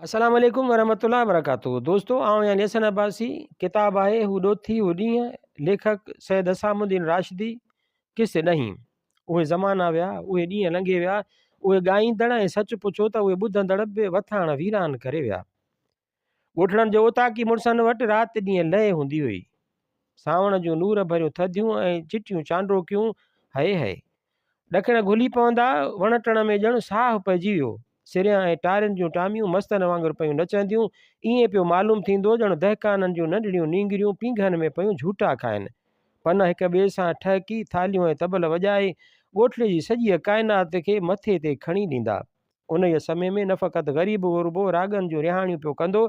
अस्सलाम वालेकुम वरहमतुल्लाहि वबरकातुहू। दोस्तों आउं यानी हसन अब्बासी। किताब आहे हू ॾोथी हू ॾींहं। लेखक सैयद असामुद्दीन राशिदी। किस ॾहीं। उहे ज़माना विया, उहे ॾींहं लंघे विया, उहे ॻाईंदड़ ऐं सच पुछो त उहे ॿुधंदड़ बि वथाण वीरान करे विया। ॻोठड़नि जे ओताकी मुड़ुसनि वटि राति ॾींहं लय हूंदी हुई। सावण जूं नूर भरियूं थधियूं ऐं चिटियूं चांडोकियूं हए हए ॾखण घुली पवंदा। वण टण में ॼण साहु पइजी वियो। सिरियां ऐं टारियुनि जूं टामियूं मस्तनि वांगुरु पियूं नचंदियूं। ईअं पियो मालूम थींदो ॼण दहकाननि जूं नंढड़ियूं नींगरियूं पींघनि में पियूं झूटा खाइनि। पन हिक ॿिए सां ठहकी थालियूं ऐं तबल वॼाए ॻोठड़े जी सॼी काइनात खे मथे ते खणी ॾींदा। उन समय में न फ़क़ति ग़रीब गुरबो रागनि जूं रिहाणियूं पियो कंदो,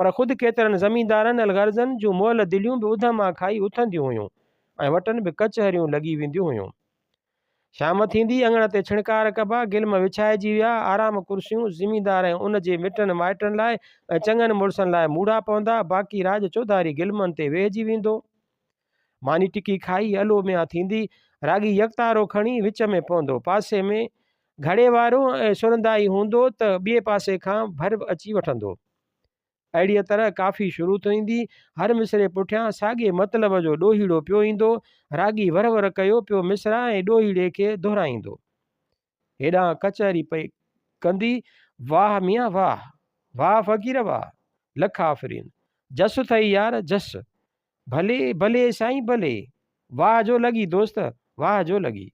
पर ख़ुदि केतिरनि ज़मींदारनि अलगर्ज़नि जूं मुअल दिलियूं बि उधमा खाई उथंदियूं हुयूं ऐं वटनि बि कचहरियूं लॻी वेंदियूं हुयूं। शाम थींदी, अङण ते छिणकार कबा, गिल्म विछाइजी विया, आराम कुर्सियूं ज़मींदार ऐं उन जे मिटनि माइटनि लाइ ऐं चङनि मुड़ुसनि लाइ मूड़ा पवंदा। बाक़ी राज चौधारी गिल्मनि ते वेहिजी वेंदो। मानी टिकी खाई अलो मिया थींदी। रागी यकतारो खणी विच में पवंदो। पासे में घड़े वारो ऐं सुरंदाई हूंदो त ॿिए पासे खां भर अची वठंदो। अहिड़ीअ तरह काफ़ी शुरू थींदी। हर मिसरे पुठियां साॻिए मतिलब जो ॾोहीड़ो पियो ईंदो। रागी वर वर कयो पियो मिसरा ऐं ॾोहीड़े खे दोहिराईंदो। हेॾां कचहरी पई कंदी। वाह मियाँ वाह, वाह फ़क़ीर वाह, लख आफ़रीन, जस अथई यार जस, भले भले साईं भले, वाह जो लॻी दोस्त, वाह जो लॻी।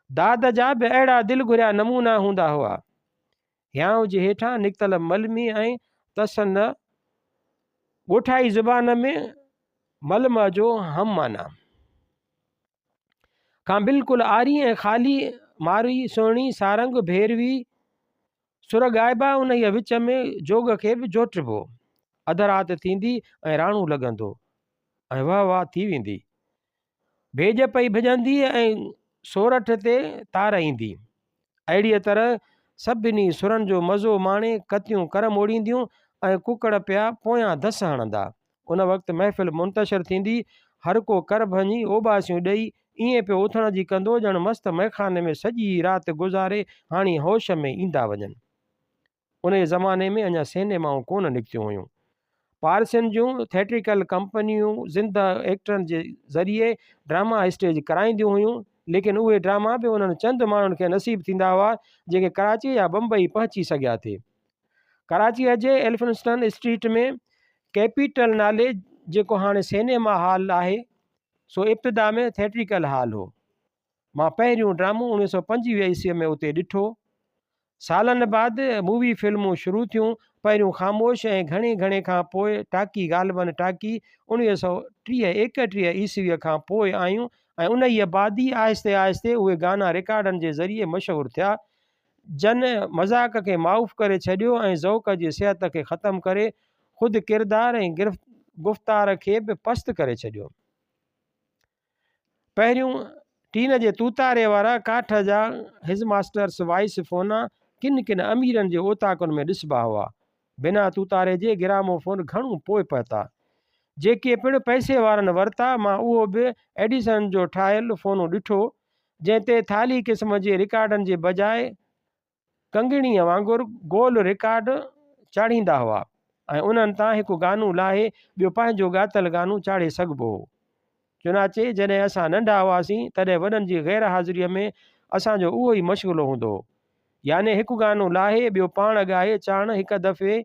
दाद जा बि अहिड़ा दिलि घुरिया नमूना हूंदा हुआ। हियांव जे हेठां निकितल मलमी ऐं तसन ॻोठाई ज़ुबान में मलम जो हम माना खां बिल्कुलु आरी ऐं ख़ाली मारी सुहिणी सारंग भेरवी सुर ॻाइबा। उन विच में जोग खे बि जोटिबो। अध राति थींदी ऐं राणू लॻंदो ऐं वाह वाह थी वेंदी। भेज पई भिजंदी ऐं सोरठ ते तार ईंदी। अहिड़ीअ तरह सभिनी सुरनि जो मज़ो माणे कतियूं कर मोड़ींदियूं ऐं कुकड़ पिया पोयां धस हणंदा। उन वक़्तु महफ़िल मुंतशिर थींदी। हर को कर भञी ओॿासियूं ॾेई ईअं पियो उथण जी कंदो ॼण मस्तु मैखाने में सॼी राति गुज़ारे हाणे होश में ईंदा वञनि। उन ज़माने में अञा सिनेमाऊं कोन निकितियूं हुयूं। पारसियुनि जूं थिएट्रिकल कंपनियूं ज़िंदा एक्टरनि जे ज़रिए ड्रामा स्टेज कराईंदियूं हुयूं, लेकिन उहे ड्रामा बि उन्हनि चंद माण्हुनि खे नसीब थींदा हुआ जेके कराची या बम्बई पहुची सघिया थे। कराचीअ जे एल्फिंस्टन स्ट्रीट में कैपिटल नाले जेको हाणे सिनेमा हॉल आहे, सो इब्तिदा में थिएट्रिकल हॉल हो। मां पहिरियों ड्रामो 1925 ईस्वीअ में उते ॾिठो। सालनि बाद मूवी फिल्मूं शुरू थियूं। पहिरियों ख़ामोश ऐं घणे घणे खां पोइ टाकी ग़ालिबन टाकी 1930-31 ईस्वीअ खां पोइ आयूं ऐं उन ई बाद ई आहिस्ते आहिस्ते उहे गाना रिकॉर्डनि जे ज़रिए मशहूरु थिया। जन मज़ाक खे माउफ़ करे छॾियो ऐं ज़ौक़ जी सिहत खे ख़तमु करे ख़ुदि किरदार ऐं गुफ़्तार खे बि पस्त करे छॾियो। पहिरियों टीन जे तूतारे वारा काठ जा हिज़ मास्टर्स वाइस फ़ोना किन किन अमीरनि जे ओताकुनि में ॾिसबा हुआ। बिना तूतारे जे ग्रामोफोन घणो पोइ पहुता। जेके पिणु पैसे वारनि वरिता, मां उहो बि एडिसन जो ठाहियलु फ़ोन ॾिठो, जंहिं ते थाली क़िस्म जे रिकॉर्डनि जे बजाए कंगणीअ वांगुरु गोल रिकॉर्ड चाढ़ींदा हुआ ऐं उन्हनि तां हिकु गानो लाहे ॿियो पंहिंजो ॻातल गानो चाढ़े सघिबो हो। चुनाचे जॾहिं असां नंढा हुआसीं तॾहिं वॾनि जी गैर हाज़िरीअ में असांजो उहो ई मशग़ूलो हूंदो हो। याने हिकु गानो लाहे ॿियो पाण ॻाए चाढ़ण। हिकु दफ़े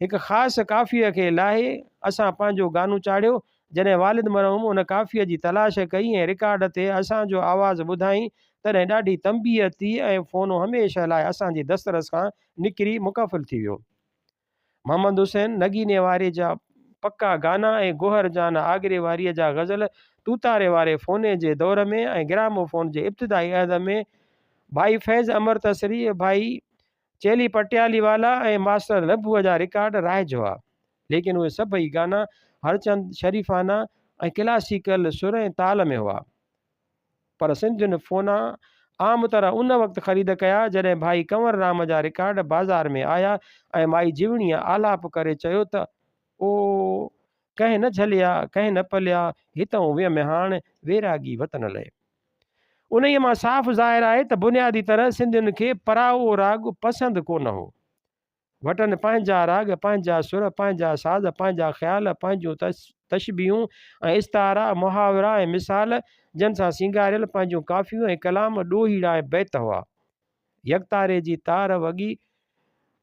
हिकु ख़ासि काफ़ीअ खे लाहे असां पंहिंजो गानो चाढ़ियो। जॾहिं वालिद मरहूम उन काफ़ीअ जी तलाश कई ऐं रिकॉर्ड ते असांजो आवाज़ु ॿुधाई, तॾहिं ॾाढी तंबीह थी ऐं फ़ोन हमेशह लाइ असांजी दस्तरस खां निकिरी मुकफ़िल थी वियो। मोहम्मद हुसैन नगीने वारे जा पक्का गाना ऐं गोहर जान आगरे वारीअ जा गज़ल तूतारे वारे फ़ोने जे दौर में ऐं ग्रामोफोन जे इब्तिदाई अहद में भाई फैज़ अमर तसरी, भाई चेली पटियाली वाला ऐं मास्टर लभूअ जा रिकॉर्ड राइज हुआ। लेकिन उहे सभई गाना हरचंद शरीफ़ाना ऐं क्लासिकल सुर ऐं ताल में हुआ। पर सिंधियुनि फ़ोना आम तरह उन वक़्तु ख़रीद कया जॾहिं भाई कंवर राम जा रिकॉर्ड बाज़ार में आया ऐं माई जीवणीअ आलाप करे चयो त ओ कंहिं न झलिया कंहिं न पलिया हितऊं वियम हाण वैरागी वतन लए। उन मां साफ़ ज़ाहिर आहे त बुनियादी तरह सिंधियुनि खे पराओ राग पसंदि कोन हो। वटनि पंहिंजा राग, पंहिंजा सुर, पंहिंजा साज़, पंहिंजा ख़्याल, पंहिंजूं तशबीहूं ऐं इस्तारा, मुहावरा ऐं मिसाल, जंहिं सां सिंगारियल पंहिंजूं काफ़ियूं ऐं कलाम ॾोहीड़ा ऐं बैत हुआ। यकतारे जी तार वॻी,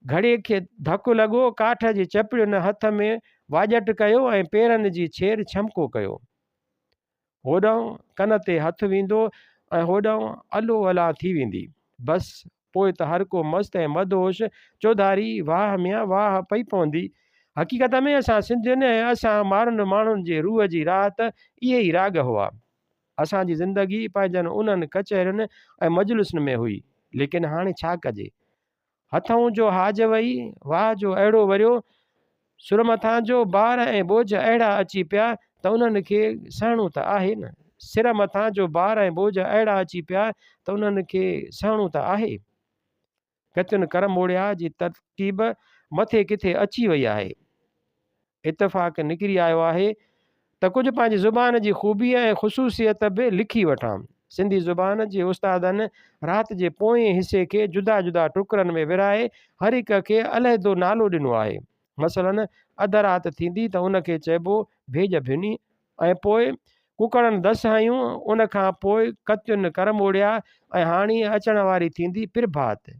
घड़े खे धकु लॻो, काठ जी चपड़ियुनि हथ में वाॼट कयो ऐं पेरनि जी छेड़ छमको कयो। होॾां कन ते हथु वेंदो ऐं होॾां अलो अला थी वेंदी। बसि पोइ त हर को मस्तु ऐं मदहोश चौधारी वाह मियां वाह पई पवंदी। हक़ीक़त में असां सिंधियुनि ऐं असां माण्हुनि माण्हुनि जे रूह जी राहत इहे ई राग हुआ। असांजी ज़िंदगी पंहिंजनि उन्हनि कचहरियुनि ऐं मजलिसुनि में हुई। लेकिन हाणे छा कजे, हथऊं जो हाज वई, वाह जो अहिड़ो वरियो, सुर मथां जो बार ऐं बोझ अहिड़ा अची पिया त उन्हनि खे सहणो त आहे न। सिर मथां जो बार ऐं बोझ अहिड़ा अची पिया त उन्हनि खे सहणो त आहे। कतियुनि करम ओड़िया जी तरतीब मथे किथे अची वई आहे। इतफ़ाक़ निकिरी आयो आहे त कुझु पंहिंजी ज़ुबान जी ख़ूबी ऐं ख़ुसूसियत बि लिखी वठां। सिंधी ज़ुबान जे उस्तादनि राति जे पोएं हिसे खे जुदा जुदा टुकरनि में विराए हर हिक खे अलहदो नालो ॾिनो आहे। मसलन अध राति थींदी त उनखे चइबो भेज भिनी, ऐं पोइ कुकड़नि दस हयूं, उन खां पोइ कतियुनि करम ओड़िया, ऐं हाणे अचण वारी थींदी प्रभात।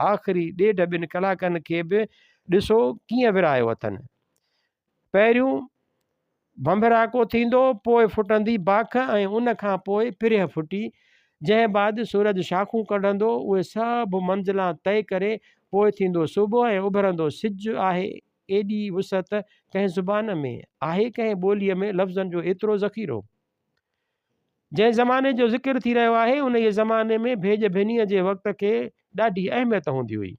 आख़िरी ॾेढ ॿिनि कलाकनि खे बि ॾिसो कीअं विरायो अथनि। पहिरियों भंभराको थींदो, पोइ फुटंदी बाख, ऐं उन खां पोइ पिरह फुटी, जंहिं बाद सूरज शाखूं कढंदो। उहे सभु मंज़िलां तइ करे पोइ थींदो सुबुह ऐं उभरंदो सिजु आहे। एॾी वुसत कंहिं ज़ुबान में आहे, कंहिं ॿोलीअ में लफ़्ज़नि जो एतिरो ज़ख़ीरो। जंहिं ज़माने जो ज़िक्र थी रहियो आहे उन ई ज़माने में भेज भिनीअ जे वक़्त खे ॾाढी अहमियत हूंदी हुई।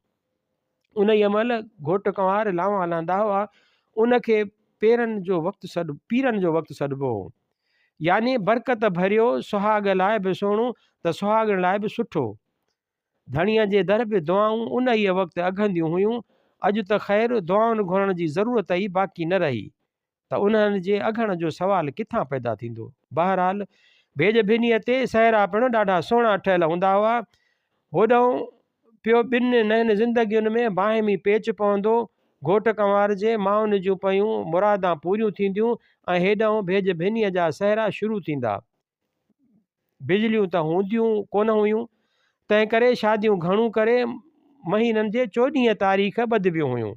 उन ई महिल घोट कंवार लावां हलंदा हुआ। उनखे पीरनि जो वक़्तु सॾिबो हो, यानी बरकत भरियो, सुहाग लाइ बि सुहिणो त सुहागण लाइ बि सुठो। धणीअ जे दर बि दुआऊं उन ई वक़्तु अघंदियूं हुयूं। अॼु त ख़ैरु दुआउनि घुरण जी ज़रूरत ई बाक़ी न रही, त उन्हनि जे अघण जो सुवालु किथां पैदा थींदो। बहरहाल भेज भिनीअ ते सहरा पिणु ॾाढा सुहिणा ठहियल हूंदा हुआ। होॾां पियो ॿिनि नयनि ज़िंदगियुनि में बाहिमी पेच पवंदो। घोट कंवार जे माउनि जूं पयूं मुरादां पूरियूं थींदियूं ऐं हेॾां भेज भिनीअ जा सहरा शुरू थींदा। बिजलियूं त हूंदियूं कोन हुयूं, तंहिं करे शादियूं घणो करे महीननि जे 14 तारीख़ ॿधिबियूं हुयूं।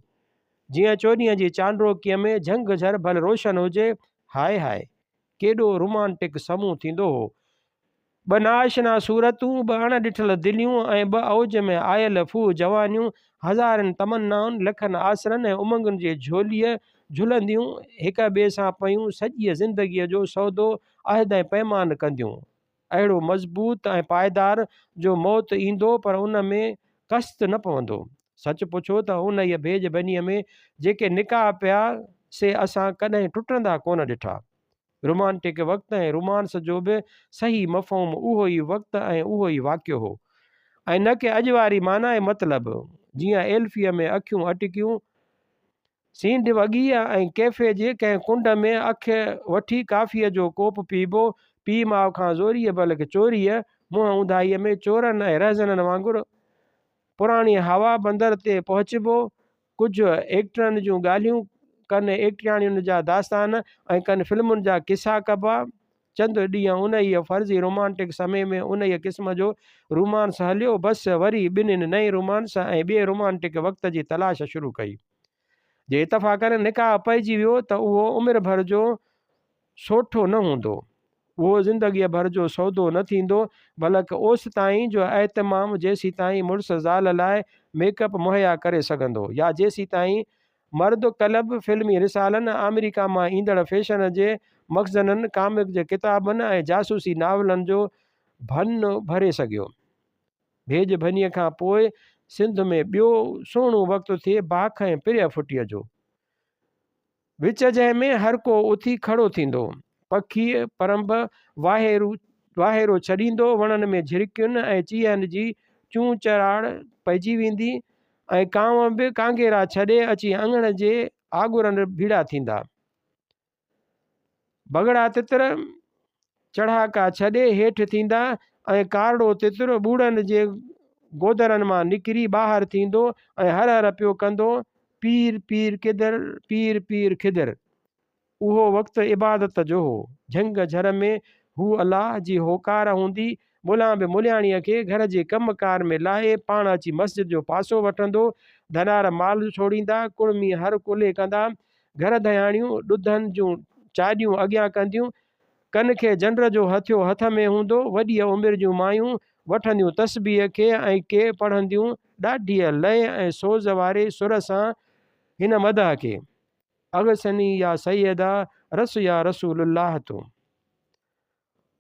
जीअं 14 जी चांड्रोकीअ में झंग झर भल रोशन हुजे। हाय हाय केॾो रोमांटिक समूह थींदो हो। ॿ नाशना सूरतूं, ॿ अणॾिठल दिलियूं ऐं ॿ औज में आयल फू जवानियूं हज़ारनि तमन्नाउनि लखनि आसरनि ऐं उमंगुनि जे झोलीअ झुलंदियूं हिक ॿिए सां पयूं सॼीअ ज़िंदगीअ जो सौदो अहद ऐं पैमान कंदियूं। अहिड़ो मज़बूत ऐं पाइदार जो मौत ईंदो पर उन में कस्त न पवंदो। सच पुछो त उन ई भेज बनीअ में जेके निकाह पिया से असां कॾहिं टुटंदा कोन ॾिठा। रोमांटिक वक़्तु ऐं रोमांस जो बि सही मफ़हूम उहो ई वक़्तु ऐं उहो ई वाक़ियो हो, ऐं न कि अॼु वारी माना ऐं मतिलबु। जीअं एल्फीअ में अखियूं अटकियूं, सींड वॻी ऐं कैफ़े जे कंहिं कुंड में अखि वठी काफ़ीअ जो कोप पीबो। पीउ माउ खां ज़ोरीअ बल्कि चोरीअ, मुंहं ऊंधाईअ में चोरनि ऐं रहज़ननि वांगुरु पुराणी हवा बंदर ते पहुचबो। कुझु एक्टरनि जूं ॻाल्हियूं कनि एक्टियाणियुनि जा दास्तान ऐं कनि फिल्मुनि जा किसा कबा। चंद ॾींहं उन ई फर्ज़ी रोमांटिक समय में उन ई क़िस्म जो रोमांस हलियो। बसि वरी ॿिन्हिनि नए रोमांस ऐं ॿिए रोमांटिक वक़्त जी तलाश शुरू कई। जे इतफ़ाक़नि निकाह पइजी वियो त उहो उमिरि भर जो सोठो न हूंदो, उहो ज़िंदगीअ भर जो सौदो न थींदो, बल्कि ओसि ताईं जो एतमाम जेसीं ताईं मुड़ुस ज़ाल लाइ मेकअप मुहैया करे सघंदो, या जेसीं ताईं मर्द क्लब फिल्मी रिसालनि अमेरिका मां ईंदड़ फैशन जे मखज़ननि कामिक जे किताबनि ऐं जासूसी नावलनि जो भन भरे सघियो। भेज भनीअ खां पोइ सिंध में ॿियो सुहिणो वक़्तु थिए बाख ऐं पिरह फुटीअ जो। विच जंहिं में हर को उथी खड़ो थींदो, पखी परंब वाहेरो छॾींदो, वणनि में झिरकियुनि ऐं चीहनि जी चूं चराड़ पइजी वेंदी, ऐं कांव बि कांगेरा छॾे अची अङण जे आगुरनि भीड़ा थींदा। बगड़ा तितर चढ़ाका छॾे हेठि थींदा ऐं कारड़ो तितर ॿूड़नि जे गोदरनि मां निकिरी ॿाहिरि थींदो ऐं हर हर पियो कंदो, पीर पीर किदर, पीर पीर खिदर। उहो वक़्तु इबादत जो हो। झंग झर में हू अलाह जी होकार हूंदी। मुला बि मुलियाणीअ खे घर जे कमकार में लाहे पाण अची मस्जिद जो पासो वठंदो। धनार माल छोड़ींदा, कुड़मी हर कुले कंदा। घर दयाणियूं ॾुधनि जूं चाॾियूं अॻियां कंदियूं। कन खे जंड जो हथियो हथ में हूंदो। वॾी उमिरि जूं मायूं वठंदियूं तस्बीह खे ऐं के पढ़ंदियूं ॾाढीअ लय ऐं सोज़ वारे सुर सां हिन मदह खे। अगसनी या सैयदा रस या रसूलुल्लाह तो।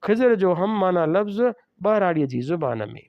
खिज़र जो हम माना लफ़्ज़ ॿहराड़ीअ जी ज़ुबान में।